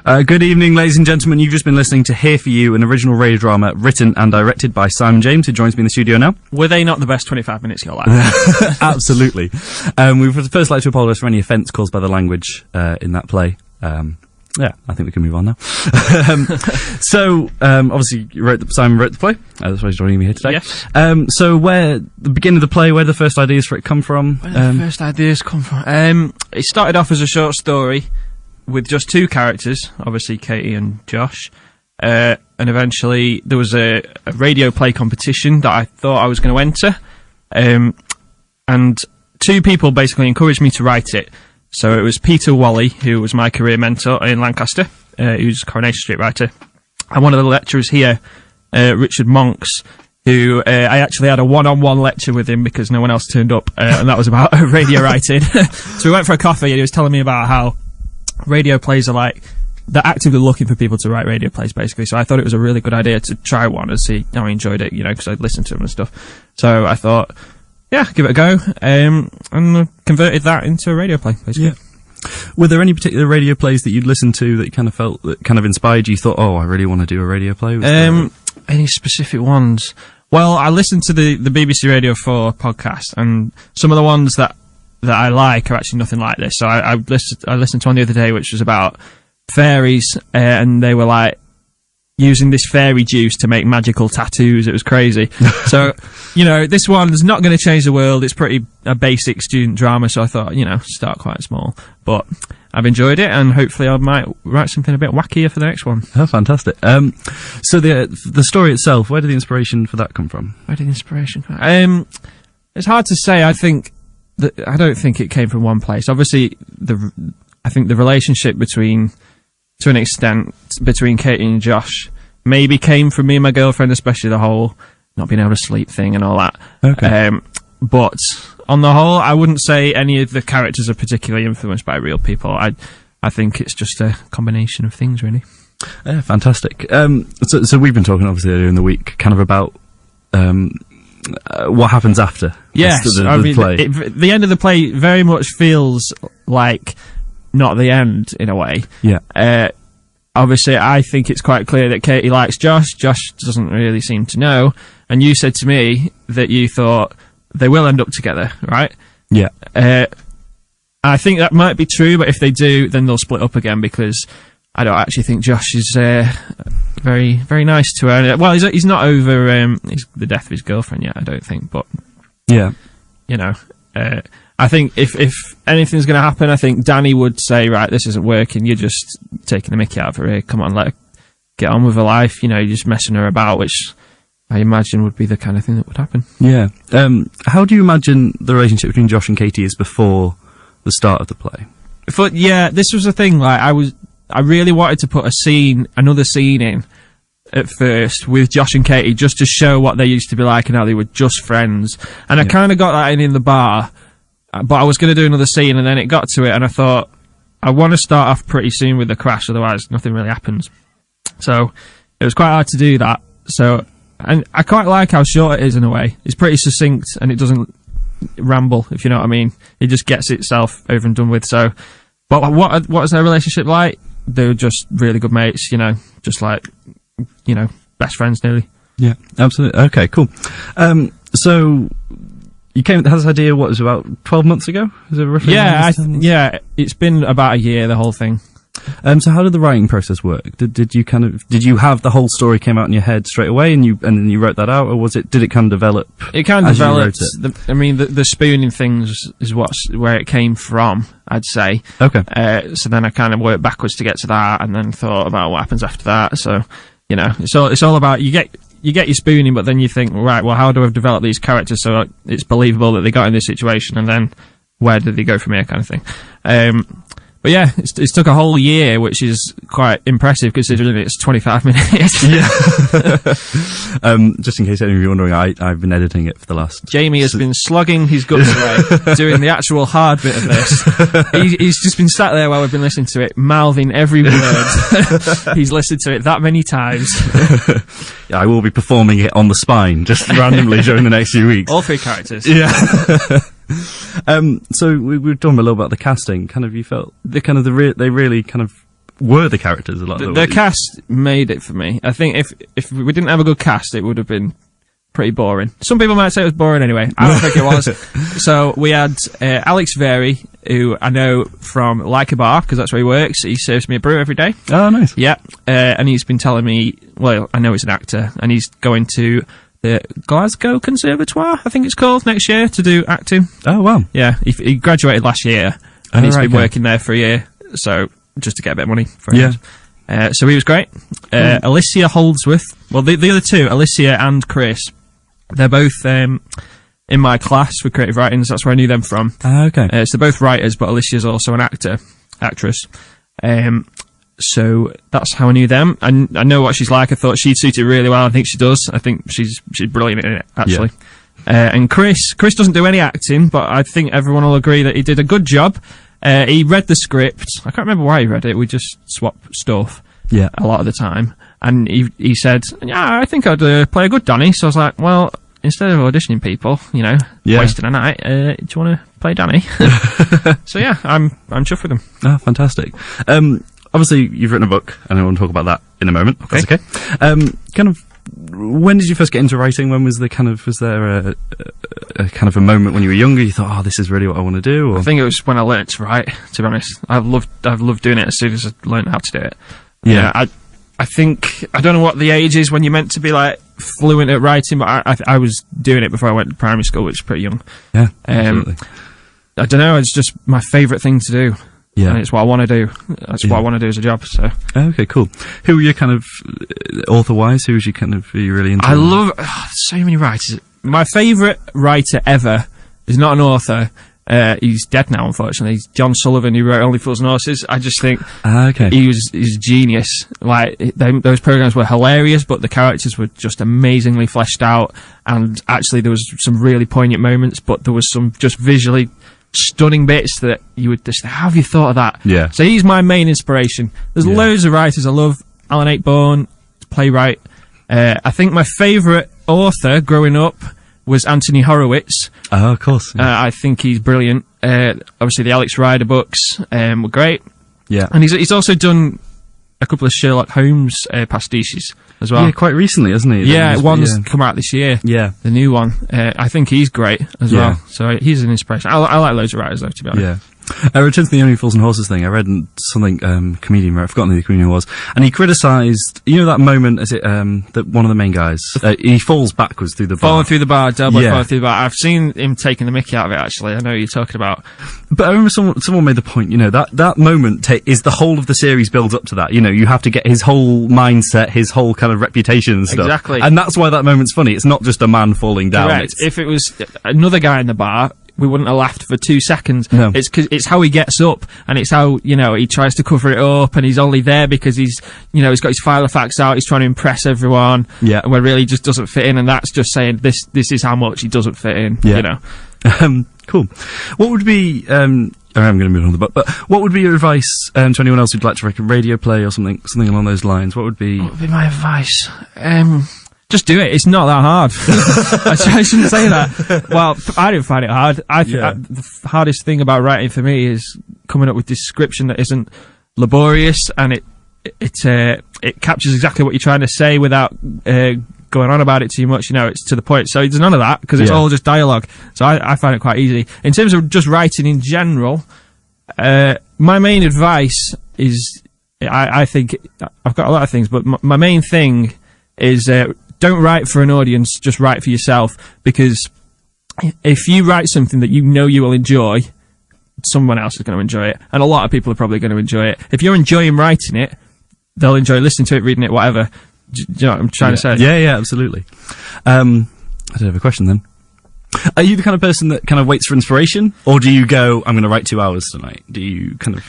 Good evening, ladies and gentlemen. You've just been listening to Here For You, an original radio drama written and directed by Simon James, who joins me in the studio now. Were they not the best 25 minutes of your life? Absolutely. We would first like to apologise for any offence caused by the language in that play. Yeah, I think we can move on now. Obviously, Simon wrote the play. That's why he's joining me here today. Yes. So, where the beginning of the play, where did the first ideas for it come from? Where did the first ideas come from? It started off as a short story with just two characters, obviously Katie and Josh. And eventually, there was a radio play competition that I thought I was going to enter. And two people basically encouraged me to write it. So it was Peter Wally, who was my career mentor in Lancaster, who's a Coronation Street writer, and one of the lecturers here, Richard Monks, who I actually had a one-on-one lecture with him because no one else turned up, and that was about radio writing. So we went for a coffee, and he was telling me about how radio plays are like, they're actively looking for people to write radio plays, basically. So I thought it was a really good idea to try one and see how I enjoyed it, because I'd listened to them and stuff. So I thought, yeah, give it a go, and converted that into a radio play, basically. Yeah. Were there any particular radio plays that you'd listened to that you kind of felt, that kind of inspired you? You thought, oh, I really want to do a radio play? Any specific ones? Well, I listened to the BBC Radio 4 podcast, and some of the ones that I like are actually nothing like this. So I listened to one the other day, which was about fairies, and they were like using this fairy juice to make magical tattoos. It was crazy. So, this one's not going to change the world. It's a basic student drama, so I thought, start quite small. But I've enjoyed it, and hopefully I might write something a bit wackier for the next one. Oh, fantastic. So the story itself, where did the inspiration for that come from? Where did the inspiration come from? It's hard to say. I don't think it came from one place. Obviously, I think the relationship to an extent, between Katie and Josh, maybe came from me and my girlfriend, especially the whole not being able to sleep thing and all that. Okay. But on the whole, I wouldn't say any of the characters are particularly influenced by real people. I think it's just a combination of things, really. Yeah, fantastic. So we've been talking, obviously, earlier in the week, kind of about what happens after. Yes, the play. The end of the play very much feels like not the end, in a way. Yeah. Obviously, I think it's quite clear that Katie likes Josh. Josh doesn't really seem to know. And you said to me that you thought they will end up together, right? Yeah. I think that might be true, but if they do, then they'll split up again, because I don't actually think Josh is very, very nice to her. Well, he's not over the death of his girlfriend yet, I don't think. But yeah, I think if anything's going to happen, I think Danny would say, right, this isn't working, you're just taking the mickey out of her here, come on, let her get on with her life, you're just messing her about, which I imagine would be the kind of thing that would happen. Yeah. How do you imagine the relationship between Josh and Katie is before the start of the play? But yeah, this was the thing, like, I really wanted to put another scene in at first with Josh and Katie, just to show what they used to be like and how they were just friends. And I kind of got that in the bar, but I was going to do another scene, and then it got to it, and I thought, I want to start off pretty soon with the crash, otherwise nothing really happens. So it was quite hard to do that. So, and I quite like how short it is in a way. It's pretty succinct, and it doesn't ramble, if you know what I mean. It just gets itself over and done with. So, but what is their relationship like? They were just really good mates, just like, best friends nearly. Yeah, absolutely. Okay, cool. So you came with this idea, what was about 12 months ago? Is it roughly? Yeah, it's been about a year, the whole thing. So how did the writing process work? Did you have the whole story came out in your head straight away, and then you wrote that out, or did it kind of develop? It kind of developed. The spooning things is where it came from, I'd say. Okay. So then I kind of worked backwards to get to that, and then thought about what happens after that. So it's all about you get your spooning, but then you think, right, well, how do I develop these characters so it's believable that they got in this situation, and then where did they go from here, kind of thing. But yeah, it's took a whole year, which is quite impressive considering it's 25 minutes. Yeah. Just in case any of you are wondering, I've been editing it for the last... Jamie has been slogging his guts away, doing the actual hard bit of this. He's just been sat there while we've been listening to it, mouthing every word. He's listened to it that many times. Yeah, I will be performing it on the spine, just randomly during the next few weeks. All three characters. Yeah. So we were talking a little about the casting. Kind of, you felt they really kind of were the characters a lot? The cast made it for me. I think if we didn't have a good cast, it would have been pretty boring. Some people might say it was boring anyway. I don't think it was. So we had Alex Very, who I know from Like a Bar, because that's where he works. He serves me a brew every day. Oh, nice. Yeah, and he's been telling me, well, I know he's an actor, and he's going to the Glasgow Conservatoire, I think it's called, next year to do acting. Oh, wow. Yeah, he graduated last year, and he's been working there for a year, so just to get a bit of money for him. Yeah. So he was great. Alicia Holdsworth, well, the other two, Alicia and Chris, they're both in my class for creative writing, so that's where I knew them from. Okay. So they're both writers, but Alicia's also an actress. So that's how I knew them. And I know what she's like. I thought she'd suit it really well. I think she does. I think she's brilliant in it, actually. Yeah. And Chris doesn't do any acting, but I think everyone will agree that he did a good job. He read the script. I can't remember why he read it. We just swapped stuff a lot of the time. And he said, yeah, I think I'd play a good Danny. So I was like, well, instead of auditioning people, wasting a night, do you want to play Danny? So yeah, I'm chuffed with him. Oh, fantastic. Obviously, you've written a book, and I want to talk about that in a moment. Okay. That's okay. When did you first get into writing? When was was there a kind of a moment when you were younger you thought, oh, this is really what I want to do? Or? I think it was when I learnt to write, to be honest. I've loved doing it as soon as I learned how to do it. Yeah. I think, I don't know what the age is when you're meant to be like fluent at writing, but I was doing it before I went to primary school, which is pretty young. Yeah, absolutely. I don't know, it's just my favourite thing to do. Yeah. And it's what I want to do. That's what I want to do as a job, so. Okay, cool. Who were you kind of, author-wise, who was you kind of, you really into? I love, so many writers. My favourite writer ever is not an author. He's dead now, unfortunately. He's John Sullivan, who wrote Only Fools and Horses. I just think he's a genius. Like, those programs were hilarious, but the characters were just amazingly fleshed out. And actually, there was some really poignant moments, but there was some just visually stunning bits that you would just, how have you thought of that? Yeah. So he's my main inspiration. There's loads of writers I love. Alan Ayckbourn, playwright. I think my favourite author growing up was Anthony Horowitz. Oh, of course. Yeah. I think he's brilliant. Obviously, the Alex Rider books were great. Yeah. And he's also done a couple of Sherlock Holmes pastiches as well. Yeah, quite recently, hasn't he? Yeah, one's come out this year. Yeah. The new one. I think he's great as well. So he's an inspiration. I like loads of writers, though, to be honest. Yeah. I returned to the Only Fools and Horses thing. I read something, comedian wrote, I've forgotten who the comedian was, and he criticised, that moment, that one of the main guys, he falls backwards through the bar. Falling through the bar, falling through the bar. I've seen him taking the mickey out of it, actually. I know what you're talking about. But I remember someone made the point, that moment is the whole of the series builds up to that. You have to get his whole mindset, his whole kind of reputation and stuff. Exactly. And that's why that moment's funny. It's not just a man falling down. Correct. If it was another guy in the bar, we wouldn't have laughed for 2 seconds. No. It's how he gets up, and it's how, he tries to cover it up, and he's only there because he's got his file of facts out, he's trying to impress everyone. Yeah. Where really he just doesn't fit in, and that's just saying this is how much he doesn't fit in, Cool. What would be, I'm going to move on to the book, but what would be your advice, to anyone else who'd like to write a radio play or something along those lines? What would be my advice? Just do it. It's not that hard. I shouldn't say that. Well, I didn't find it hard. The hardest thing about writing for me is coming up with description that isn't laborious, and it captures exactly what you're trying to say without going on about it too much. It's to the point. So there's none of that because it's all just dialogue. So I find it quite easy. In terms of just writing in general, my main advice is, I think I've got a lot of things, but my main thing is, don't write for an audience, just write for yourself, because if you write something that you will enjoy, someone else is going to enjoy it, and a lot of people are probably going to enjoy it. If you're enjoying writing it, they'll enjoy listening to it, reading it, whatever. Do you know what I'm trying to say? Yeah, absolutely. I do have a question then. Are you the kind of person that kind of waits for inspiration, or do you go, I'm going to write 2 hours tonight? Do you kind of...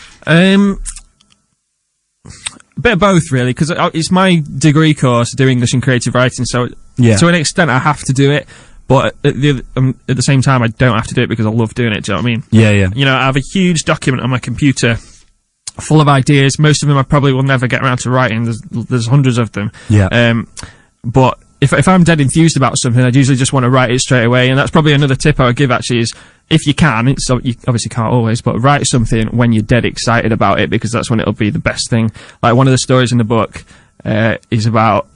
bit of both, really, because it's my degree course, do English and creative writing, so to an extent I have to do it, but at the same time I don't have to do it because I love doing it. Do you know what I mean? Yeah. I have a huge document on my computer full of ideas. Most of them I probably will never get around to writing. There's hundreds of them. Yeah. But if I'm dead enthused about something, I'd usually just want to write it straight away. And that's probably another tip I would give, actually, is if you can, so you obviously can't always, but write something when you're dead excited about it, because that's when it'll be the best thing. Like, one of the stories in the book is about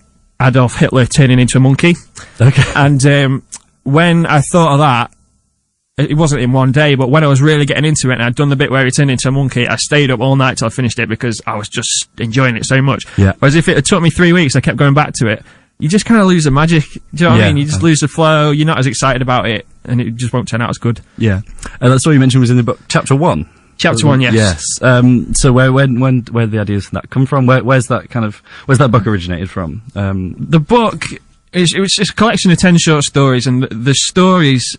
Adolf Hitler turning into a monkey. Okay. And when I thought of that, it wasn't in one day, but when I was really getting into it and I'd done the bit where he turned into a monkey, I stayed up all night till I finished it because I was just enjoying it so much. Yeah. Whereas if it had took me 3 weeks, I kept going back to it, you just kind of lose the magic. Do you know what I mean? You just lose the flow, you're not as excited about it, and it just won't turn out as good. Yeah. That story you mentioned was in the book, chapter 1. Chapter 1, yes. Yes. So where the ideas from that come from? Where's that book originated from? The book it was just a collection of 10 short stories, and the stories,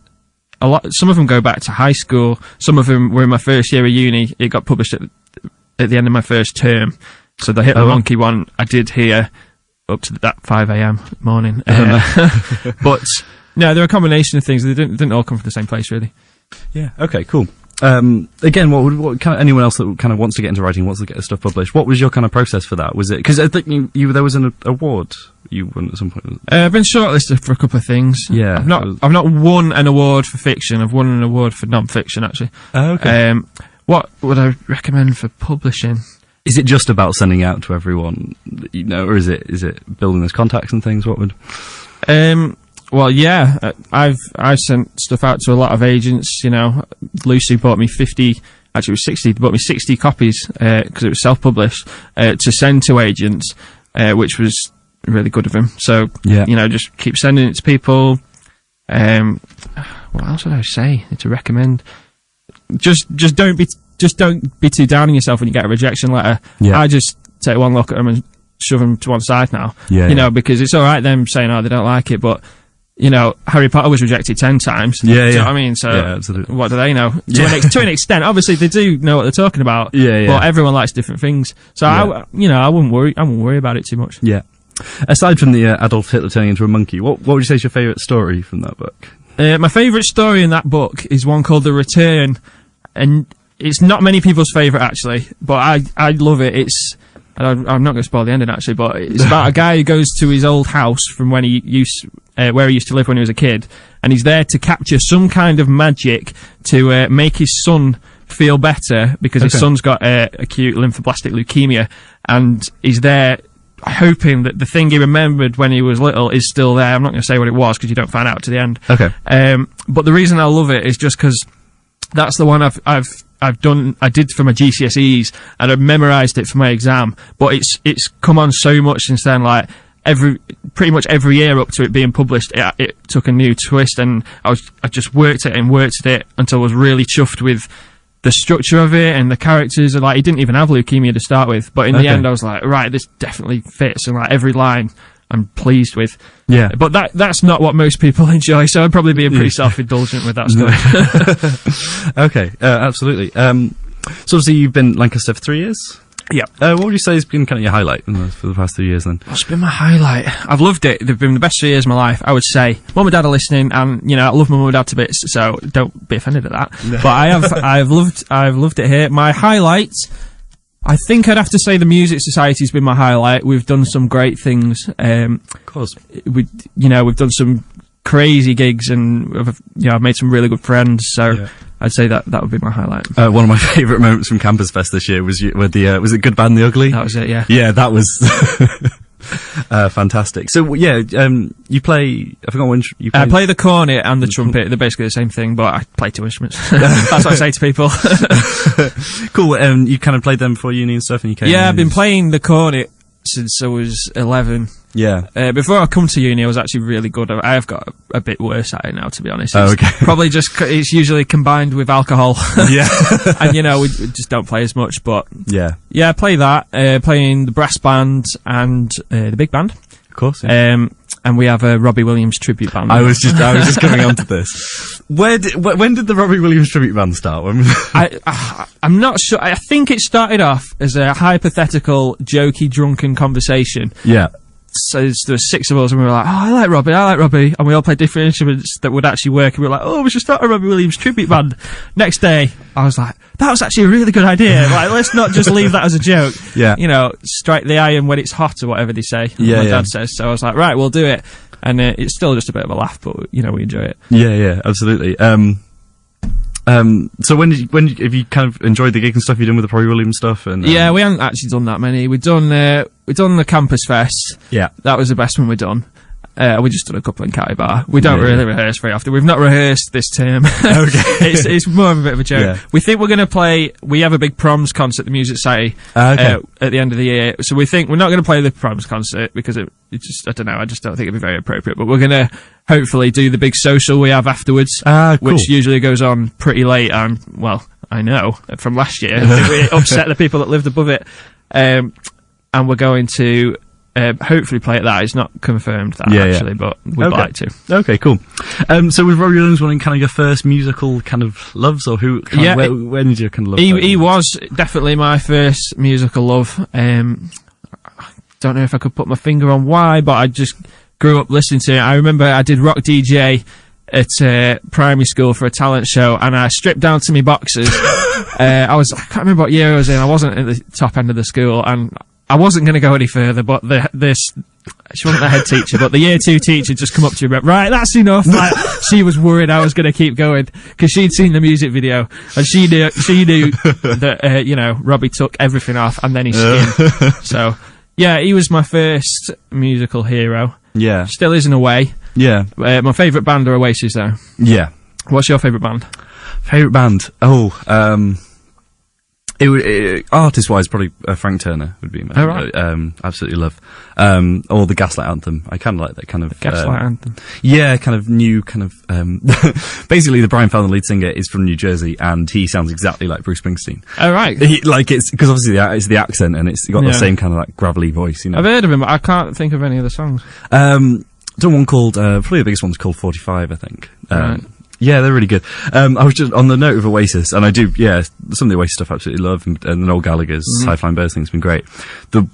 some of them go back to high school, some of them were in my first year of uni. It got published at the end of my first term. So the Hitler Monkey one I did here up to that 5 a.m. morning. But no, they're a combination of things. They didn't all come from the same place, really. Yeah. Okay. Cool. Again, what kind of anyone else that kind of wants to get into writing, wants to get the stuff published? What was your kind of process for that? Was it because I think there was an award you won at some point? I've been shortlisted for a couple of things. Yeah. I've not won an award for fiction. I've won an award for non-fiction, actually. Oh, okay. What would I recommend for publishing? Is it just about sending out to everyone, or is it building those contacts and things? What would? Well, yeah, I've sent stuff out to a lot of agents. Lucy bought me 50. Actually, it was 60. They bought me 60 copies because it was self-published to send to agents, which was really good of him. So, just keep sending it to people. What else would I say to recommend? Just don't be too down on yourself when you get a rejection letter. Yeah. I just take one look at them and shove them to one side now. Because it's all right them saying, oh, they don't like it, but Harry Potter was rejected 10 times. Do you know what I mean? So what do they know? To an extent, obviously they do know what they're talking about. But everyone likes different things. So I wouldn't worry about it too much. Yeah. Aside from the Adolf Hitler turning into a monkey, what would you say is your favourite story from that book? My favourite story in that book is one called The Return, and it's not many people's favourite, actually, but I love it. I'm not going to spoil the ending, actually, but it's about a guy who goes to his old house from when where he used to live when he was a kid, and he's there to capture some kind of magic to make his son feel better, because his son's got acute lymphoblastic leukemia, and he's there hoping that the thing he remembered when he was little is still there. I'm not going to say what it was because you don't find out to the end. Okay. But the reason I love it is just because that's the one I did for my GCSEs, and I've memorised it for my exam, but it's come on so much since then. Like pretty much every year up to it being published, it took a new twist, and I just worked at it until I was really chuffed with the structure of it and the characters. And like, he didn't even have leukemia to start with, but in the end I was like, right, this definitely fits, and like every line I'm pleased with. Yeah. But that's not what most people enjoy, so I'd probably be pretty self-indulgent with that story. Okay, absolutely. So obviously you've been Lancaster for 3 years? Yeah. What would you say has been kind of your highlight for the past 3 years then? What's been my highlight? I've loved it. They've been the best 3 years of my life, I would say. Mum and Dad are listening, and I love my mum and dad to bits, so don't be offended at that. No. But I've loved it here. My highlight, I think I'd have to say the Music Society's been my highlight. We've done some great things. Of course. We've done some crazy gigs, and I've made some really good friends, so I'd say that would be my highlight. One of my favourite moments from Campus Fest this year was with was it Good, Bad and the Ugly? That was it, yeah. Yeah, that was fantastic. So you play, I forgot when you play. I play the cornet and the trumpet. They're basically the same thing, but I play 2 instruments. That's what I say to people. Cool. You kind of played them before uni and stuff, and you came. Yeah, I've been playing the cornet since I was 11. Yeah. Before I come to uni, I was actually really good. I have got a bit worse at it now, to be honest. Oh, okay. Probably just it's usually combined with alcohol. Yeah. And we just don't play as much. But yeah, I play that. Playing the brass band and the big band. Of course. Yeah. And we have a Robbie Williams tribute band. I was just coming on to this. When did the Robbie Williams tribute band start? I'm not sure. I think it started off as a hypothetical, jokey, drunken conversation. Yeah. there were 6 of us, and we were like, oh, I like Robbie, and we all played different instruments that would actually work, and we were like, oh, we should start a Robbie Williams tribute band. Next day, I was like, that was actually a really good idea. Like, let's not just leave that as a joke. Yeah. You know, strike the iron when it's hot, or whatever they say. Yeah, my dad says. So I was like, right, we'll do it. And it's still just a bit of a laugh, but, you know, we enjoy it. Yeah, absolutely. So have you kind of enjoyed the gig and stuff you've done with the Robbie Williams stuff? And yeah, we haven't actually done that many. We've done the Campus Fest. Yeah. That was the best one we've done. We just done a couple in Catty Bar. We don't really rehearse very often. We've not rehearsed this term. Okay. It's more of a bit of a joke. Yeah. We think we're going to play. We have a big proms concert at the Music Society at the end of the year. So we think we're not going to play the proms concert because it just, I don't know. I just don't think it'd be very appropriate. But we're going to hopefully do the big social we have afterwards, cool. which usually goes on pretty late. Well, I know from last year. It upset the people that lived above it. And we're going to hopefully play at that. It's not confirmed that actually, but we'd like to. Okay, cool. So was Robbie Williams one kind of your first musical kind of loves, or who? When did you kind of love? He was definitely my first musical love. Don't know if I could put my finger on why, but I just grew up listening to it. I remember I did rock DJ at primary school for a talent show, and I stripped down to my boxers. I can't remember what year I was in. I wasn't at the top end of the school, and I wasn't going to go any further, but she wasn't the head teacher, but the year 2 teacher just come up to me and went, right, that's enough. Like, she was worried I was going to keep going, because she'd seen the music video, and she knew that, you know, Robbie took everything off, and then he skinned. So, yeah, he was my first musical hero. Yeah. Still is in a way. Yeah. My favourite band are Oasis, though. Yeah. What's your favourite band? Favourite band? Artist-wise, probably Frank Turner would be my favourite. Absolutely love. Or the Gaslight Anthem. I kind of like that kind of... Gaslight Anthem? Yeah, kind of new, kind of... basically, the Brian Fallon lead singer is from New Jersey, and he sounds exactly like Bruce Springsteen. Oh, right. It's because obviously it's the accent, and it's got the same kind of like gravelly voice, you know. I've heard of him, but I can't think of any of the songs. Done one called... probably the biggest one's called 45, I think. Right. Yeah, they're really good. I was just on the note of Oasis, and I do, some of the Oasis stuff I absolutely love, and Noel Gallagher's High Flying Birds thing's been great.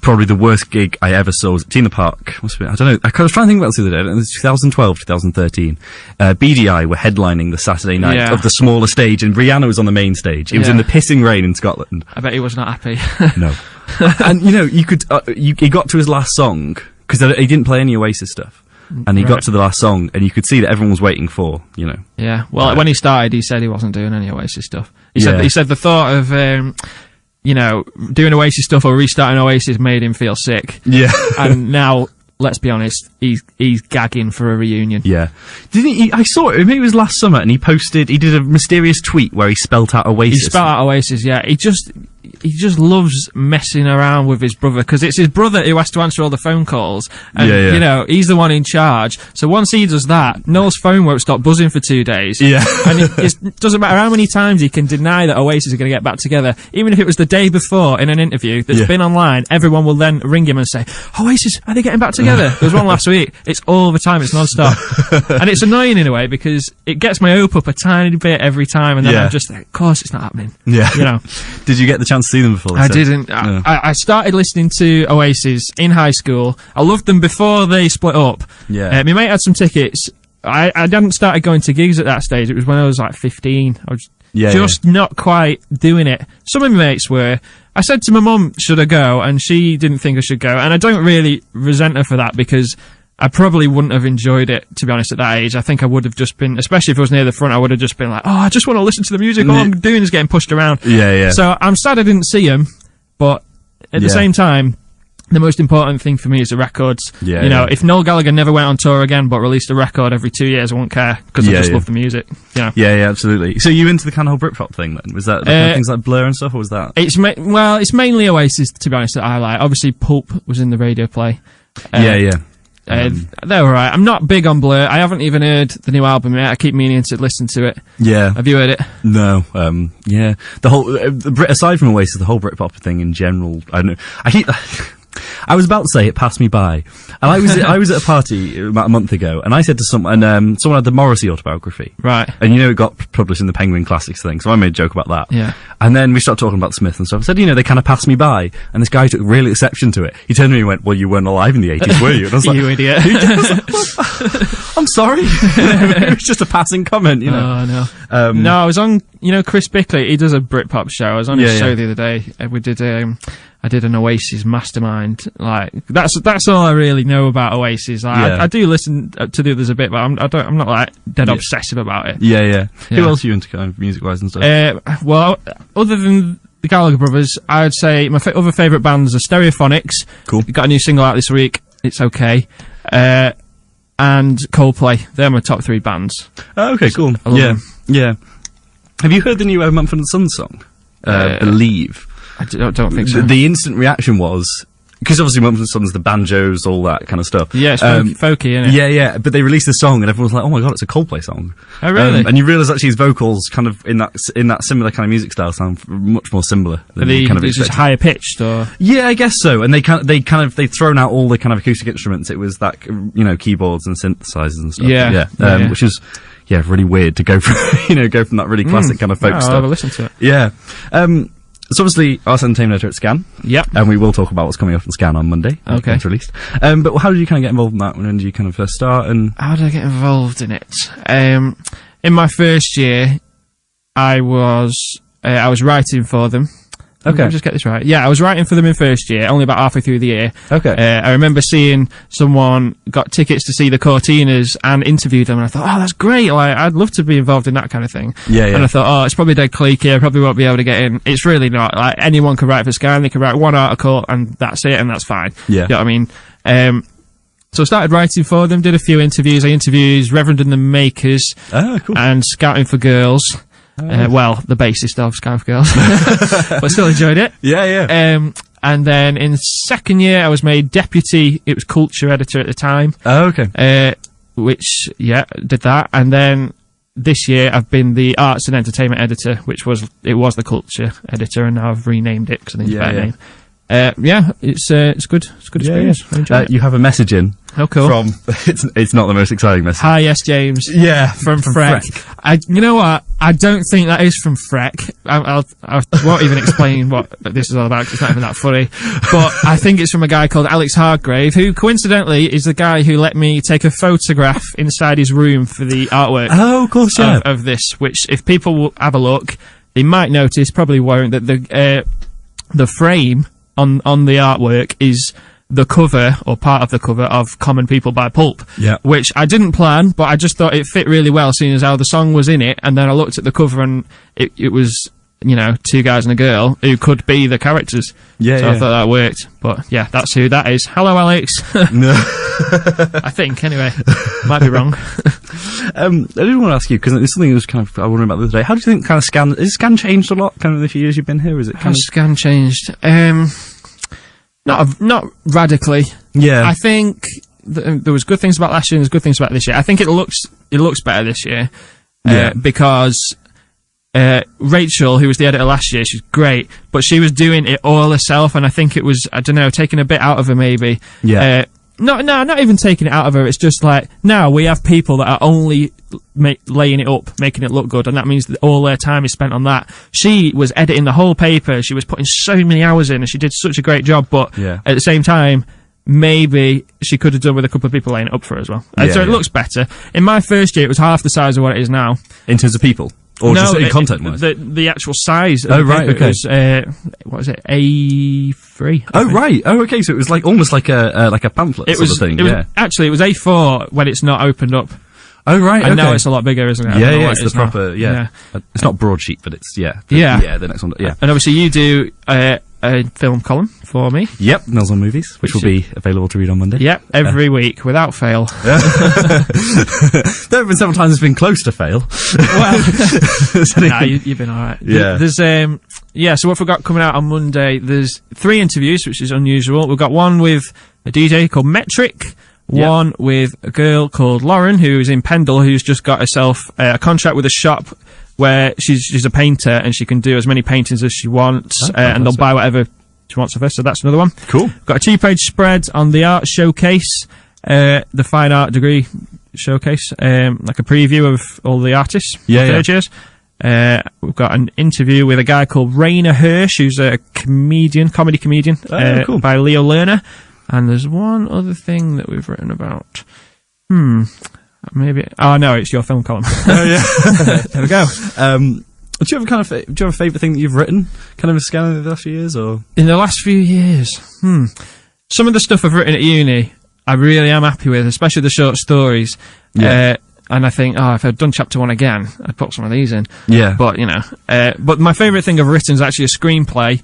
Probably the worst gig I ever saw was at Tina Park. Must have been, I don't know, I was trying to think about this the other day, and it was 2012, 2013. BDI were headlining the Saturday night of the smaller stage, and Rihanna was on the main stage. It was in the pissing rain in Scotland. I bet he was not happy. No. And, you know, you could, he got to his last song, because he didn't play any Oasis stuff. And he got to the last song, and you could see that everyone was waiting for, you know. Yeah. Well, when he started, he said he wasn't doing any Oasis stuff. He said the thought of, you know, doing Oasis stuff or restarting Oasis made him feel sick. Yeah. And now, let's be honest, he's gagging for a reunion. Yeah. Didn't he? I saw it. Maybe it was last summer, and he did a mysterious tweet where he spelt out Oasis. He spelt out Oasis. Yeah. He just loves messing around with his brother, because it's his brother who has to answer all the phone calls, and you know, he's the one in charge. So once he does that, Noel's phone won't stop buzzing for 2 days. Yeah. And it doesn't matter how many times he can deny that Oasis are going to get back together. Even if it was the day before in an interview that's been online, everyone will then ring him and say, Oasis, are they getting back together? There was one last week. It's all the time. It's non-stop. And it's annoying in a way, because it gets my hope up a tiny bit every time, and then I'm just like, of course it's not happening. Yeah. You know. Did you get the chance to see them before? I didn't. No. I started listening to Oasis in high school. I loved them before they split up. Yeah. My mate had some tickets. I hadn't started going to gigs at that stage. It was when I was like 15. I was just not quite doing it. Some of my mates were. I said to my mum, should I go? And she didn't think I should go. And I don't really resent her for that, because I probably wouldn't have enjoyed it, to be honest, at that age. I think I would have just been, especially if I was near the front, I would have just been like, I just want to listen to the music. All I'm doing is getting pushed around. Yeah. So I'm sad I didn't see him, but at the same time, the most important thing for me is the records. Yeah, you know, if Noel Gallagher never went on tour again but released a record every 2 years, I wouldn't care, because I just love the music. You know? Yeah, absolutely. So you into the kind of whole Britpop thing then? Was that things like Blur and stuff, or was that? It's mainly Oasis, to be honest, that I like. Obviously, Pulp was in the radio play. They're alright. I'm not big on Blur. I haven't even heard the new album yet. I keep meaning to listen to it. Yeah. Have you heard it? No. The whole aside from Oasis, the whole Britpop thing in general, I don't know. I was about to say it passed me by, and I was at a party about a month ago, and I said to someone, someone had the Morrissey autobiography, Right. and it got published in the Penguin Classics thing, so I made a joke about that. Yeah. And then we started talking about Smith and stuff. I said, they kind of passed me by, and this guy took real exception to it. He turned to me and went, "Well, you weren't alive in the 80s, were you?" And I was like, "You idiot." I'm sorry. It was just a passing comment, Oh, no. No, I was on, Chris Bickley, he does a Britpop show. I was on his show the other day. We did, I did an Oasis Mastermind. Like, that's all I really know about Oasis. Like, I do listen to the others a bit, but I'm not like dead obsessive about it. Yeah. Who else are you into kind of music-wise and stuff? Well, other than the Gallagher Brothers, I'd say my other favourite bands are Stereophonics. Cool. Got a new single out this week. It's okay. And Coldplay. They're my top 3 bands. Oh, okay, cool. Yeah. Have you heard the new Mumford & Sons song? Believe. I don't think so. The instant reaction was, because obviously Mumford & Sons, the banjos, all that kind of stuff. Yeah, it's folky, isn't it? Yeah, but they released the song and everyone was like, "Oh my god, it's a Coldplay song." Oh, really? And you realise actually his vocals kind of in that similar kind of music style sound much more similar than you kind of just expected. higher pitched, or? Yeah, I guess so. And they'd thrown out all the kind of acoustic instruments. It was that, keyboards and synthesizers and stuff. Yeah. Which is, really weird to go from, from that really classic kind of folk stuff. I'll have a listen to it. Yeah. So obviously, Ars Entertainment are at Scan. Yep. And we will talk about what's coming up in Scan on Monday. Okay. It's released. But how did you kind of get involved in that? When did you kind of first start? And how did I get involved in it? In my first year, I was writing for them. Okay. Let me just get this right. Yeah, I was writing for them in first year, only about halfway through the year. Okay. I remember seeing someone got tickets to see the Cortinas and interviewed them, and I thought, oh, that's great. Like, I'd love to be involved in that kind of thing. Yeah. And I thought, oh, it's probably dead cliquey. I probably won't be able to get in. It's really not. Like, anyone can write for Sky, they can write one article, and that's it, and that's fine. Yeah. You know what I mean? So I started writing for them, did a few interviews. I interviewed Reverend and the Makers. Oh, cool. And Scouting for Girls. Well, the bassist of Scouting for Girls. But still enjoyed it. Yeah. And then in second year, I was made deputy, it was culture editor at the time. Oh, okay. Which, did that. And then this year, I've been the arts and entertainment editor, which was the culture editor, and now I've renamed it because I think it's a better name. It's good. It's good experience. I enjoy it. You have a message in. Oh, cool. From it's not the most exciting message. Hi, yes, James. Yeah, from Freck. You know what? I don't think that is from Freck. I won't even explain what this is all about, 'cause it's not even that funny. But I think it's from a guy called Alex Hargrave, who coincidentally is the guy who let me take a photograph inside his room for the artwork. Oh, of course, yeah. Of this, which if people will have a look, they might notice, probably won't, that the frame on the artwork is the cover, or part of the cover, of Common People by Pulp. Yeah. Which I didn't plan, but I just thought it fit really well, seeing as how the song was in it, and then I looked at the cover and it was, two guys and a girl who could be the characters. Yeah, so I thought that worked. But yeah, that's who that is. Hello, Alex. No. I think, anyway. Might be wrong. I did want to ask you, because it's something that was kind of, I was wondering about the other day. How do you think kind of Scan, has Scan changed a lot kind of in the few years you've been here? Is it kind Has Scan changed? Not radically. Yeah. I think there was good things about last year and there's good things about this year. I think it looks better this year. Because Rachel, who was the editor last year, she's great, but she was doing it all herself, and I think it was, I don't know, taking a bit out of her maybe. Yeah. Not even taking it out of her. It's just like, now we have people that are only laying it up, making it look good, and that means that all their time is spent on that. She was editing the whole paper. She was putting so many hours in, and she did such a great job, but at the same time, maybe she could have done with a couple of people laying it up for her as well. So it looks better. In my first year, it was half the size of what it is now. In terms of people? Or just in content-wise? The actual size of the right, paper was, what was it, A3? Oh, right. Oh, okay, so it was like almost like a pamphlet sort of thing. Actually, it was A4 when it's not opened up. Oh, right, and now it's a lot bigger, isn't it? Yeah, it's the proper, It's not broadsheet, but it's, the next one, yeah. And obviously you do a film column for me. Yep, Nils on Movies, which will be available to read on Monday. Yep, every week, without fail. There have been several times it's been close to fail. Well, nah, you've been alright. Yeah. There's, so what we've got coming out on Monday, there's 3 interviews, which is unusual. We've got one with a DJ called Metric, one with a girl called Lauren, who's in Pendle, who's just got herself a contract with a shop where she's a painter and she can do as many paintings as she wants, and they'll buy whatever she wants of her, so that's another one. Cool. Got a 2-page spread on the art showcase, the fine art degree showcase, like a preview of all the artists. Third years. We've got an interview with a guy called Rainer Hirsch, who's a comedy comedian, cool. by Leo Lerner. And there's one other thing that we've written about. Maybe. Oh no, it's your film column. Oh yeah. There we go. Do you have do you have a favourite thing that you've written, kind of a scan of the last few years, or in the last few years? Some of the stuff I've written at uni, I really am happy with, especially the short stories. Yeah. And I think, if I'd done chapter 1 again, I'd put some of these in. Yeah. But, but my favourite thing I've written is actually a screenplay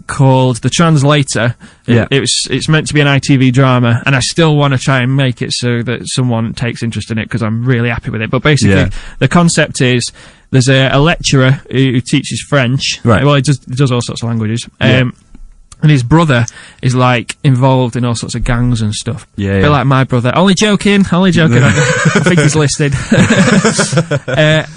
called The Translator. Yeah. It's meant to be an ITV drama, and I still want to try and make it so that someone takes interest in it, because I'm really happy with it. But basically, the concept is there's a lecturer who teaches French. Right. Well, he does all sorts of languages. And his brother is, like, involved in all sorts of gangs and stuff. Yeah, A bit like my brother. Only joking. I think he's listed.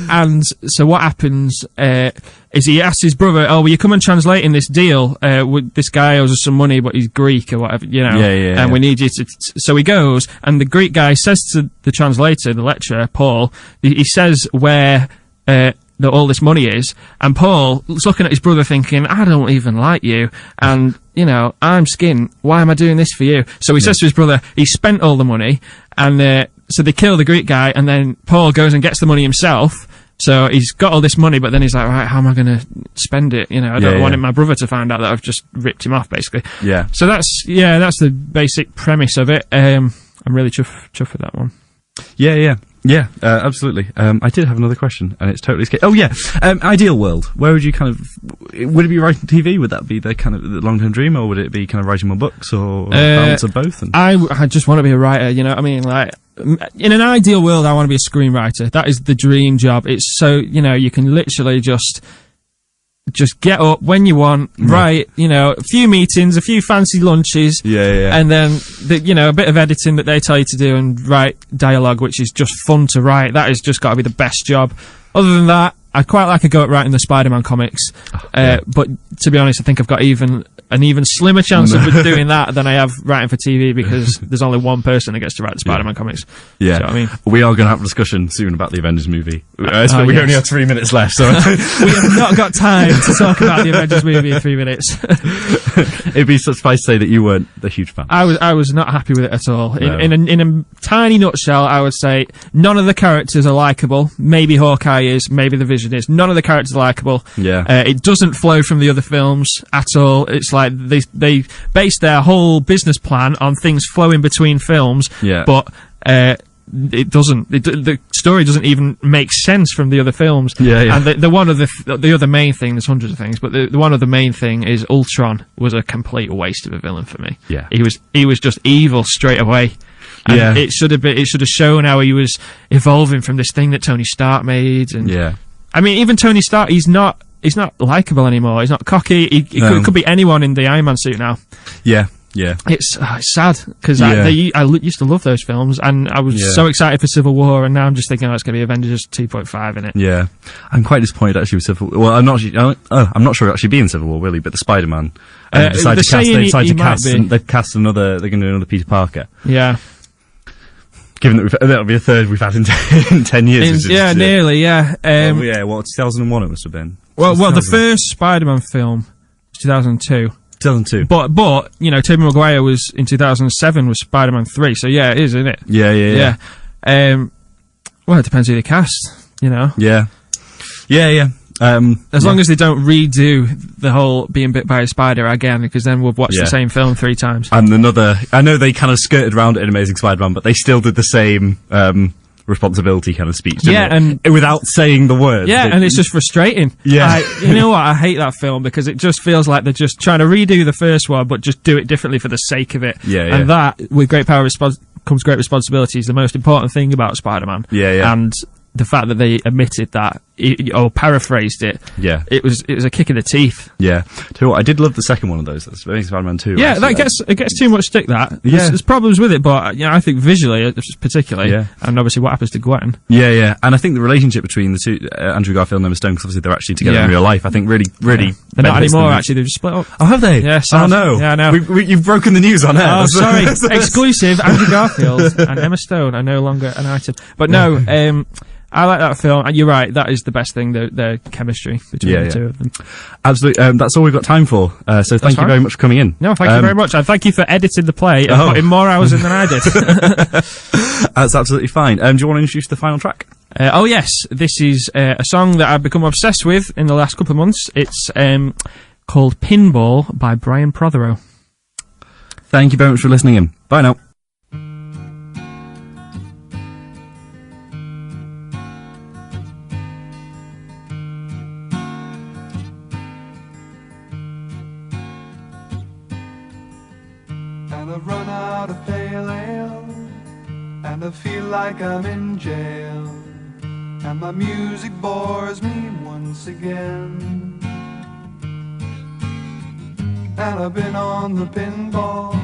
And so what happens is he asks his brother, will you come and translate in this deal? With this guy owes us some money, but he's Greek or whatever, and we need you to... So he goes, and the Greek guy says to the translator, the lecturer, Paul, he says where... that all this money is, and Paul is looking at his brother thinking, I don't even like you, and, I'm skint, why am I doing this for you? So he says to his brother, he spent all the money, and so they kill the Greek guy, and then Paul goes and gets the money himself, so he's got all this money, but then he's like, right, how am I going to spend it? I don't want my brother to find out that I've just ripped him off, basically. Yeah. So that's the basic premise of it. I'm really chuffed with that one. Yeah, absolutely. I did have another question, and it's totally escaped. Oh, yeah. Ideal world. Where would you would it be writing TV? Would that be the kind of the long-term dream, or would it be kind of writing more books, or a balance of both? I just want to be a writer, you know what I mean? Like, in an ideal world, I want to be a screenwriter. That is the dream job. It's so, you can literally just get up when you want, write, a few meetings, a few fancy lunches, and then, a bit of editing that they tell you to do, and write dialogue, which is just fun to write. That has just got to be the best job. Other than that, I'd quite like a go at writing the Spider-Man comics, but to be honest, I think I've got an even slimmer chance of doing that than I have writing for TV, because there's only one person that gets to write the Spider-Man comics. Yeah. Do you know what I mean? We are going to have a discussion soon about the Avengers movie. We only have 3 minutes left, so... We have not got time to talk about the Avengers movie in 3 minutes. It'd be suffice to say that you weren't a huge fan. I was not happy with it at all. No. In a tiny nutshell, I would say none of the characters are likeable. Maybe Hawkeye is, maybe the Vision is. None of the characters are likeable. Yeah. It doesn't flow from the other films at all. It's like they base their whole business plan on things flowing between films. Yeah. But it doesn't. The story doesn't even make sense from the other films. Yeah. And the one of the other main thing. There's hundreds of things, but the one of the main thing is Ultron was a complete waste of a villain for me. Yeah. He was just evil straight away. And it should have shown how he was evolving from this thing that Tony Stark made. And I mean, even Tony Stark, he's not likeable anymore. He's not cocky. He could be anyone in the Iron Man suit now. Yeah. Yeah. It's sad, because I used to love those films, and I was so excited for Civil War, and now I'm just thinking, it's going to be Avengers 2.5 in it. Yeah. I'm quite disappointed actually with Civil War. Well, I'm not sure it'll actually be in Civil War, really, but the Spider-Man. They've cast another, they're going to do another Peter Parker. Yeah. Given that that'll be a third we've had in 10 years. Nearly, yeah. 2001 it must have been. Well, the first Spider-Man film was 2002. 2002. But Tobey Maguire was in 2007 was Spider-Man 3, so yeah, it is, isn't it? Yeah. Well, it depends who they cast, Yeah. As long as they don't redo the whole being bit by a spider again, because then we'll watch the same film 3 times. And I know they kind of skirted around it in Amazing Spider-Man, but they still did the same responsibility kind of speech, and without saying the words. Yeah, and it's just frustrating. Yeah. You know what? I hate that film, because it just feels like they're just trying to redo the first one, but just do it differently for the sake of it. Yeah. And that, with great power comes great responsibility, is the most important thing about Spider-Man. Yeah. And the fact that they omitted that or paraphrased it, it was a kick in the teeth. Yeah. Tell you what, I did love the second one of those. That's Amazing Spider-Man 2. Yeah, it gets too much stick. There's problems with it, but I think visually, particularly, and obviously what happens to Gwen. Yeah, and I think the relationship between the two, Andrew Garfield and Emma Stone, because obviously they're actually together in real life. I think really. They're not anymore. Actually, they've just split up. Oh, have they? Yeah. Oh no. Yeah, I know. You've broken the news on air. Oh, sorry. Exclusive. Andrew Garfield and Emma Stone are no longer an item. But no. I like that film, and you're right, that is the best thing, the chemistry between the two of them. Absolutely, that's all we've got time for, so thank you very much for coming in. No, thank you very much, and thank you for editing the play and putting more hours in than I did. That's absolutely fine. Do you want to introduce the final track? Oh yes, this is a song that I've become obsessed with in the last couple of months. It's called Pinball by Brian Prothero. Thank you very much for listening in. Bye now. I've run out of pale ale, and I feel like I'm in jail, and my music bores me once again. And I've been on the pinball,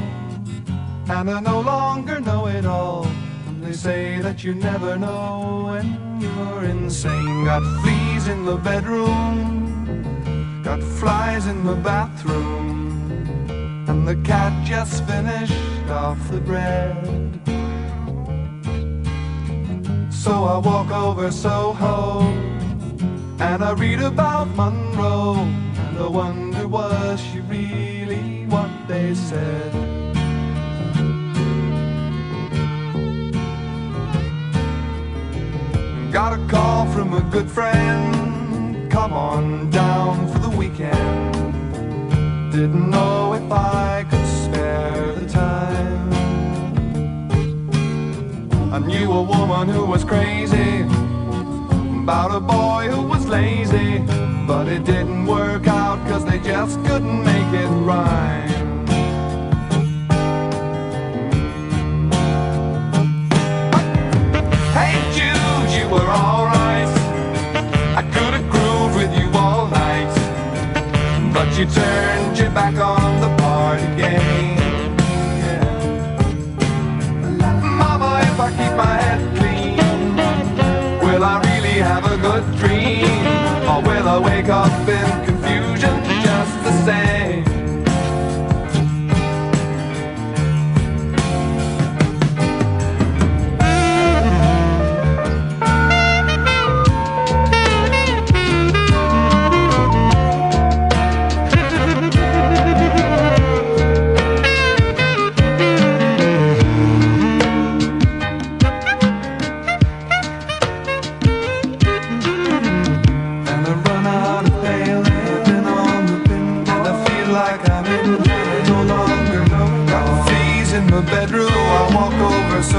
and I no longer know it all. And they say that you never know when you're insane. Got fleas in the bedroom, got flies in the bathroom, and the cat just finished off the bread. So I walk over Soho, and I read about Monroe, and I wonder, was she really what they said? Got a call from a good friend, come on down for the weekend. Didn't know if I could spare the time. I knew a woman who was crazy about a boy who was lazy, but it didn't work out 'cause they just couldn't make it rhyme. Hey Jude, you were alright, I could have grooved with you all night, but you turned your back on the party game. Yeah. Mama, if I keep my head clean, will I really have a good dream? Or will I wake up in confusion just the same? Bedroom, I walk over so